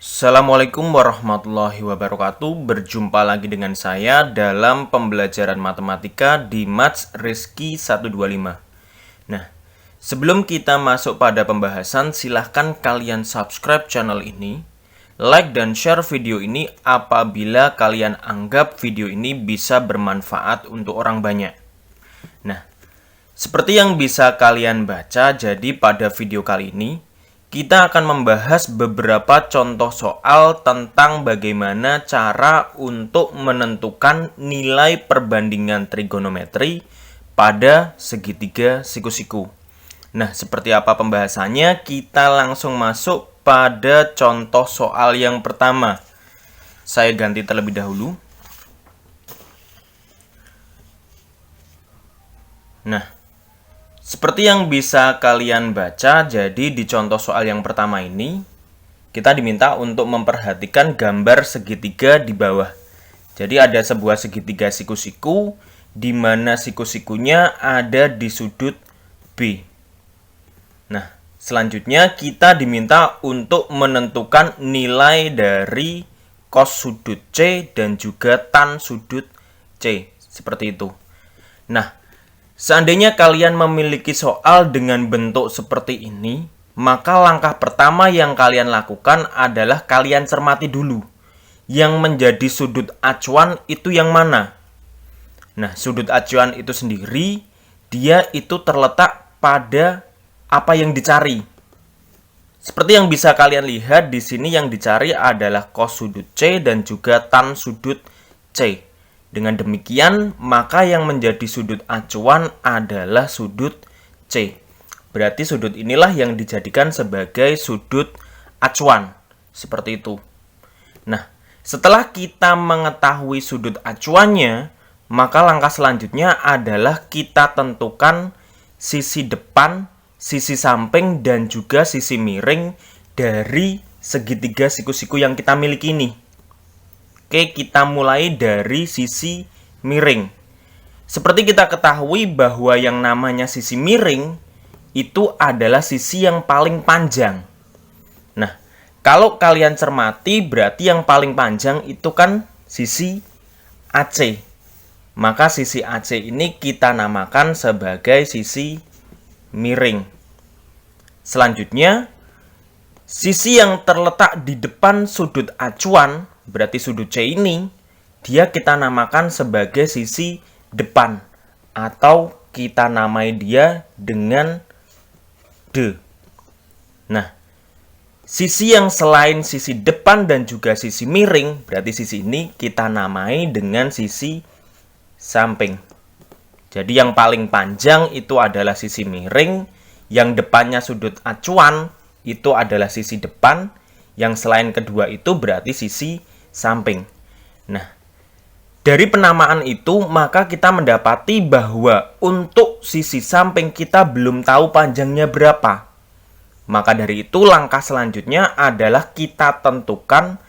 Assalamualaikum warahmatullahi wabarakatuh. Berjumpa lagi dengan saya dalam pembelajaran matematika di Maths Rizky 125. Nah, sebelum kita masuk pada pembahasan, silahkan kalian subscribe channel ini, like dan share video ini apabila kalian anggap video ini bisa bermanfaat untuk orang banyak. Nah, seperti yang bisa kalian baca, jadi pada video kali ini kita akan membahas beberapa contoh soal tentang bagaimana cara untuk menentukan nilai perbandingan trigonometri pada segitiga siku-siku. Nah, seperti apa pembahasannya? Kita langsung masuk pada contoh soal yang pertama. Saya ganti terlebih dahulu. Nah, seperti yang bisa kalian baca, jadi di contoh soal yang pertama ini, kita diminta untuk memperhatikan gambar segitiga di bawah. Jadi ada sebuah segitiga siku-siku, di mana siku-sikunya ada di sudut B. Nah, selanjutnya kita diminta untuk menentukan nilai dari cos sudut C dan juga tan sudut C. Seperti itu. Nah, seandainya kalian memiliki soal dengan bentuk seperti ini, maka langkah pertama yang kalian lakukan adalah kalian cermati dulu. Yang menjadi sudut acuan itu yang mana? Nah, sudut acuan itu sendiri, dia itu terletak pada apa yang dicari. Seperti yang bisa kalian lihat di sini, yang dicari adalah cos sudut C dan juga tan sudut C. Dengan demikian, maka yang menjadi sudut acuan adalah sudut C. Berarti sudut inilah yang dijadikan sebagai sudut acuan. Seperti itu. Nah, setelah kita mengetahui sudut acuannya, maka langkah selanjutnya adalah kita tentukan sisi depan, sisi samping, dan juga sisi miring dari segitiga siku-siku yang kita miliki ini. Oke, kita mulai dari sisi miring. Seperti kita ketahui bahwa yang namanya sisi miring itu adalah sisi yang paling panjang. Nah, kalau kalian cermati, berarti yang paling panjang itu kan sisi AC. Maka sisi AC ini kita namakan sebagai sisi miring. Selanjutnya, sisi yang terletak di depan sudut acuan, berarti sudut C ini, dia kita namakan sebagai sisi depan. Atau kita namai dia dengan D. Nah, sisi yang selain sisi depan dan juga sisi miring, berarti sisi ini kita namai dengan sisi samping. Jadi yang paling panjang itu adalah sisi miring, yang depannya sudut acuan itu adalah sisi depan, yang selain kedua itu berarti sisi samping. Nah, dari penamaan itu maka kita mendapati bahwa untuk sisi samping kita belum tahu panjangnya berapa. Maka dari itu langkah selanjutnya adalah kita tentukan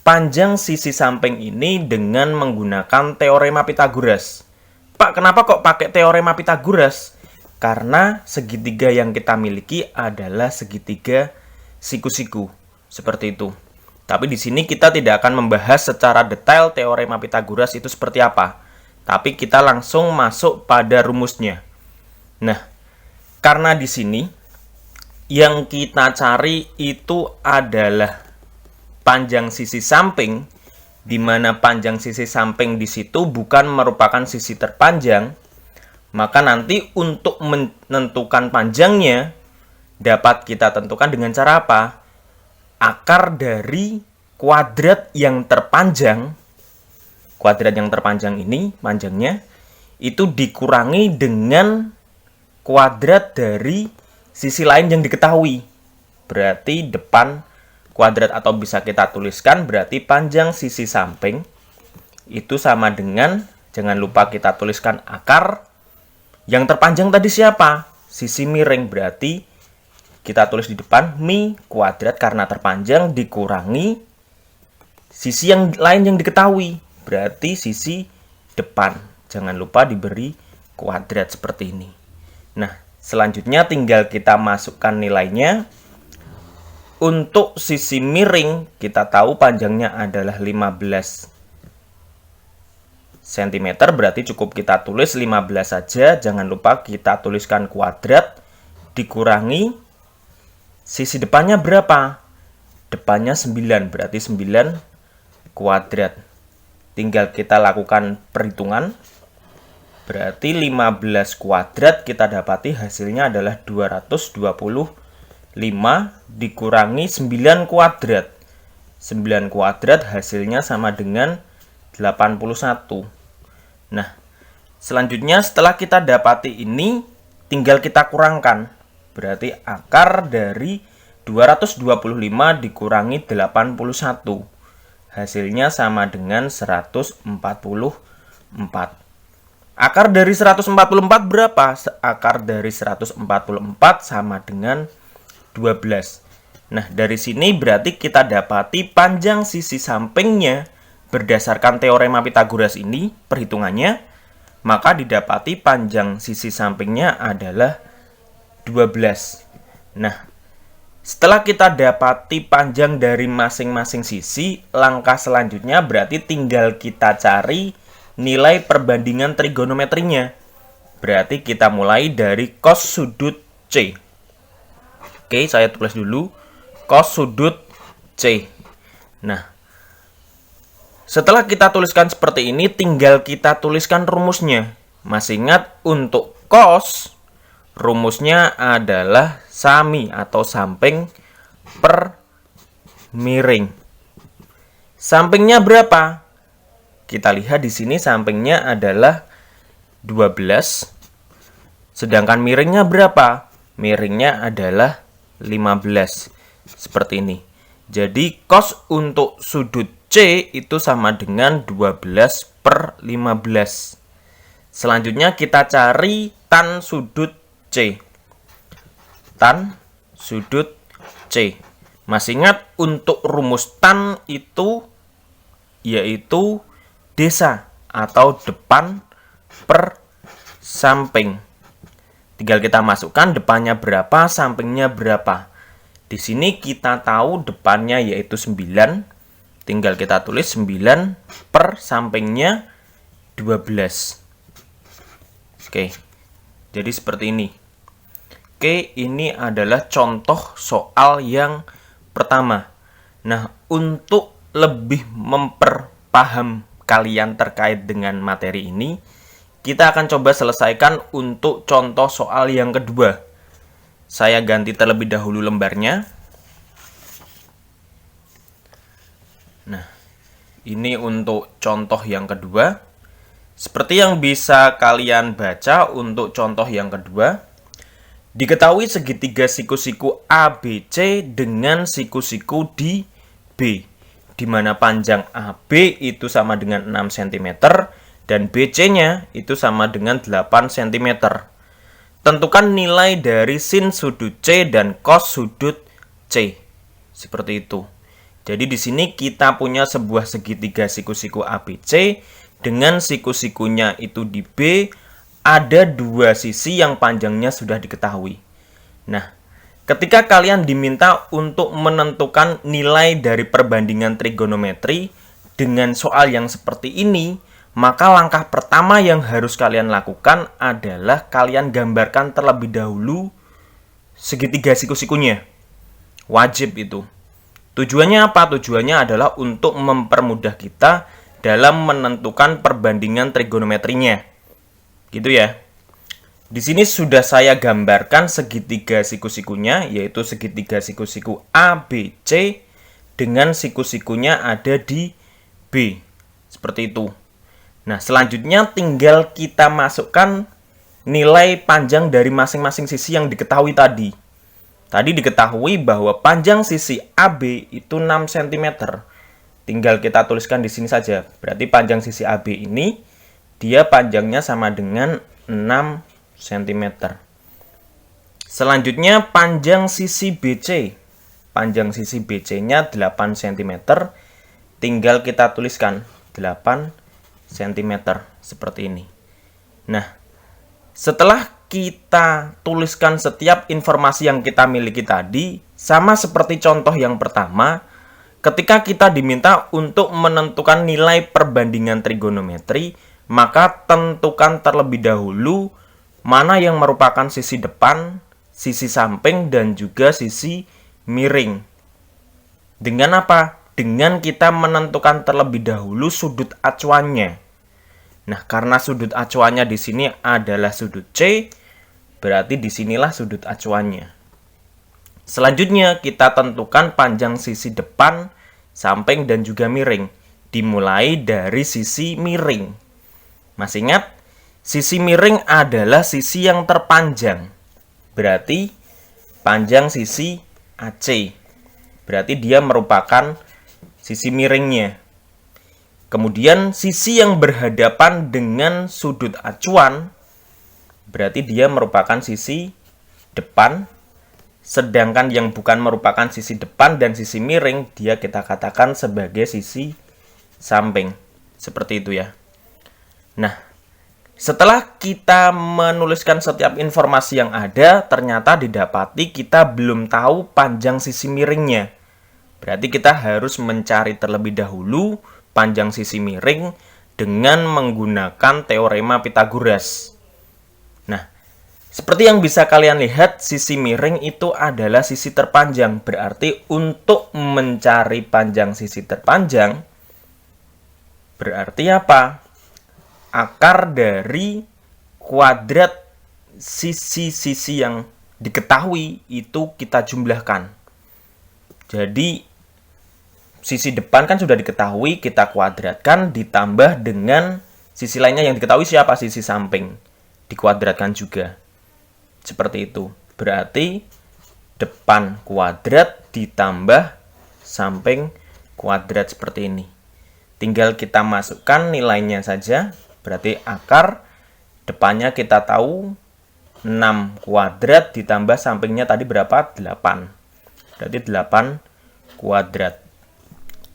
panjang sisi samping ini dengan menggunakan teorema Pythagoras. Pak, kenapa kok pakai teorema Pythagoras? Karena segitiga yang kita miliki adalah segitiga siku-siku. Seperti itu. Tapi di sini kita tidak akan membahas secara detail teorema Pythagoras itu seperti apa. Tapi kita langsung masuk pada rumusnya. Nah, karena di sini yang kita cari itu adalah panjang sisi samping, di mana panjang sisi samping di situ bukan merupakan sisi terpanjang, maka nanti untuk menentukan panjangnya dapat kita tentukan dengan cara apa? Akar dari kuadrat yang terpanjang ini, panjangnya, itu dikurangi dengan kuadrat dari sisi lain yang diketahui. Berarti depan kuadrat, atau bisa kita tuliskan berarti panjang sisi samping itu sama dengan, jangan lupa kita tuliskan akar. Yang terpanjang tadi siapa? Sisi miring, berarti kita tulis di depan mi kuadrat karena terpanjang dikurangi sisi yang lain yang diketahui, berarti sisi depan. Jangan lupa diberi kuadrat seperti ini. Nah, selanjutnya tinggal kita masukkan nilainya. Untuk sisi miring, kita tahu panjangnya adalah 15 cm, berarti cukup kita tulis 15 saja. Jangan lupa kita tuliskan kuadrat dikurangi sisi depannya berapa? Depannya 9, berarti 9 kuadrat. Tinggal kita lakukan perhitungan. Berarti 15 kuadrat kita dapati hasilnya adalah 225 dikurangi 9 kuadrat. 9 kuadrat hasilnya sama dengan 81. Nah, selanjutnya setelah kita dapati ini, tinggal kita kurangkan. Berarti akar dari 225 dikurangi 81. Hasilnya sama dengan 144. Akar dari 144 berapa? Akar dari 144 sama dengan 12. Nah, dari sini berarti kita dapati panjang sisi sampingnya berdasarkan teorema Pythagoras ini, perhitungannya, maka didapati panjang sisi sampingnya adalah 12. Nah, setelah kita dapati panjang dari masing-masing sisi, langkah selanjutnya berarti tinggal kita cari nilai perbandingan trigonometrinya. Berarti kita mulai dari cos sudut C. Oke, saya tulis dulu cos sudut C. Nah, setelah kita tuliskan seperti ini, tinggal kita tuliskan rumusnya. Masih ingat, untuk cos, rumusnya adalah sami atau samping per miring. Sampingnya berapa? Kita lihat di sini sampingnya adalah 12. Sedangkan miringnya berapa? Miringnya adalah 15. Seperti ini. Jadi cos untuk sudut C itu sama dengan 12 per 15. Selanjutnya kita cari tan sudut C. Tan sudut C. Masih ingat untuk rumus tan itu yaitu desa atau depan per samping. Tinggal kita masukkan depannya berapa, sampingnya berapa. Di sini kita tahu depannya yaitu 9. Tinggal kita tulis 9 per sampingnya 12. Oke. Jadi seperti ini. Oke, ini adalah contoh soal yang pertama. Nah, untuk lebih memperpaham kalian terkait dengan materi ini, kita akan coba selesaikan untuk contoh soal yang kedua. Saya ganti terlebih dahulu lembarnya. Nah, ini untuk contoh yang kedua. Seperti yang bisa kalian baca untuk contoh yang kedua, diketahui segitiga siku-siku ABC dengan siku-siku di B, di mana panjang AB itu sama dengan 6 cm dan BC-nya itu sama dengan 8 cm. Tentukan nilai dari sin sudut C dan cos sudut C. Seperti itu. Jadi di sini kita punya sebuah segitiga siku-siku ABC dengan siku-sikunya itu di B, ada dua sisi yang panjangnya sudah diketahui. Nah, ketika kalian diminta untuk menentukan nilai dari perbandingan trigonometri dengan soal yang seperti ini, maka langkah pertama yang harus kalian lakukan adalah kalian gambarkan terlebih dahulu segitiga siku-sikunya. Wajib itu. Tujuannya apa? Tujuannya adalah untuk mempermudah kita dalam menentukan perbandingan trigonometrinya. Gitu ya. Di sini sudah saya gambarkan segitiga siku-sikunya, yaitu segitiga siku-siku ABC dengan siku-sikunya ada di B. Seperti itu. Nah, selanjutnya tinggal kita masukkan nilai panjang dari masing-masing sisi yang diketahui tadi. Tadi diketahui bahwa panjang sisi AB itu 6 cm. Tinggal kita tuliskan di sini saja. Berarti panjang sisi AB ini, dia panjangnya sama dengan 6 cm. Selanjutnya panjang sisi BC. Panjang sisi BC-nya 8 cm. Tinggal kita tuliskan 8 cm seperti ini. Nah, setelah kita tuliskan setiap informasi yang kita miliki tadi, sama seperti contoh yang pertama, ketika kita diminta untuk menentukan nilai perbandingan trigonometri, maka tentukan terlebih dahulu mana yang merupakan sisi depan, sisi samping, dan juga sisi miring. Dengan apa? Dengan kita menentukan terlebih dahulu sudut acuannya. Nah, karena sudut acuannya di sini adalah sudut C, berarti disinilah sudut acuannya. Selanjutnya, kita tentukan panjang sisi depan, samping, dan juga miring. Dimulai dari sisi miring. Masih ingat? Sisi miring adalah sisi yang terpanjang. Berarti panjang sisi AC. Berarti dia merupakan sisi miringnya. Kemudian sisi yang berhadapan dengan sudut acuan, berarti dia merupakan sisi depan. Sedangkan yang bukan merupakan sisi depan dan sisi miring, dia kita katakan sebagai sisi samping. Seperti itu ya. Nah, setelah kita menuliskan setiap informasi yang ada, ternyata didapati kita belum tahu panjang sisi miringnya. Berarti kita harus mencari terlebih dahulu panjang sisi miring dengan menggunakan teorema Pythagoras. Nah, seperti yang bisa kalian lihat, sisi miring itu adalah sisi terpanjang. Berarti untuk mencari panjang sisi terpanjang, berarti apa? Akar dari kuadrat sisi-sisi yang diketahui itu kita jumlahkan. Jadi, sisi depan kan sudah diketahui, kita kuadratkan, ditambah dengan sisi lainnya yang diketahui siapa? Sisi samping. Dikuadratkan juga. Seperti itu. Berarti depan kuadrat ditambah samping kuadrat seperti ini. Tinggal kita masukkan nilainya saja. Berarti akar depannya kita tahu 6 kuadrat ditambah sampingnya tadi berapa? 8. Berarti 8 kuadrat.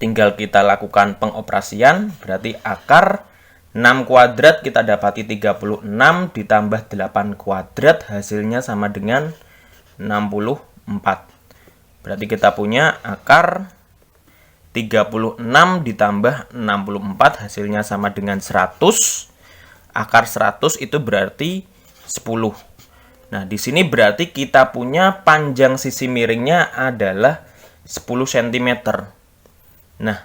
Tinggal kita lakukan pengoperasian, berarti akar 6 kuadrat kita dapati 36 ditambah 8 kuadrat hasilnya sama dengan 64. Berarti kita punya akar 36 ditambah 64 hasilnya sama dengan 100. Akar 100 itu berarti 10. Nah, di sini berarti kita punya panjang sisi miringnya adalah 10 cm. Nah,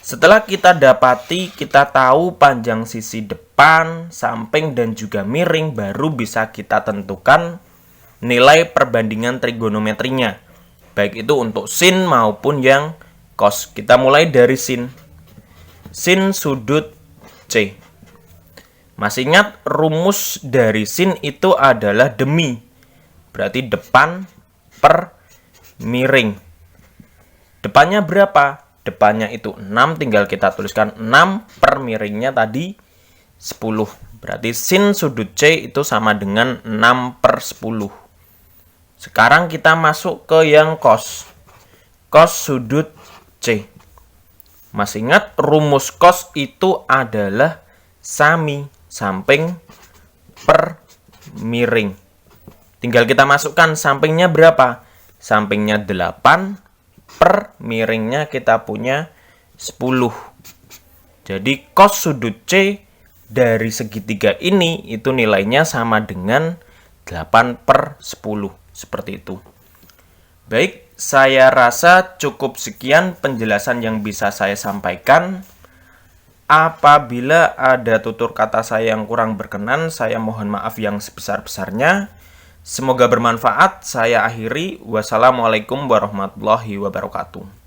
setelah kita dapati, kita tahu panjang sisi depan, samping, dan juga miring, baru bisa kita tentukan nilai perbandingan trigonometrinya. Baik itu untuk sin maupun yang cos. Kita mulai dari sin. Sin sudut C. Masih ingat rumus dari sin itu adalah demi. Berarti depan per miring. Depannya berapa? Depannya itu 6, tinggal kita tuliskan 6 per miringnya tadi 10. Berarti sin sudut C itu sama dengan 6 per 10. Sekarang kita masuk ke yang cos. Cos sudut C. Masih ingat rumus cos itu adalah sami samping per miring. Tinggal kita masukkan sampingnya berapa? Sampingnya 8 per miringnya kita punya 10. Jadi cos sudut C dari segitiga ini itu nilainya sama dengan 8 per 10. Seperti itu. Baik, saya rasa cukup sekian penjelasan yang bisa saya sampaikan. Apabila ada tutur kata saya yang kurang berkenan, saya mohon maaf yang sebesar-besarnya. Semoga bermanfaat. Saya akhiri. Wassalamualaikum warahmatullahi wabarakatuh.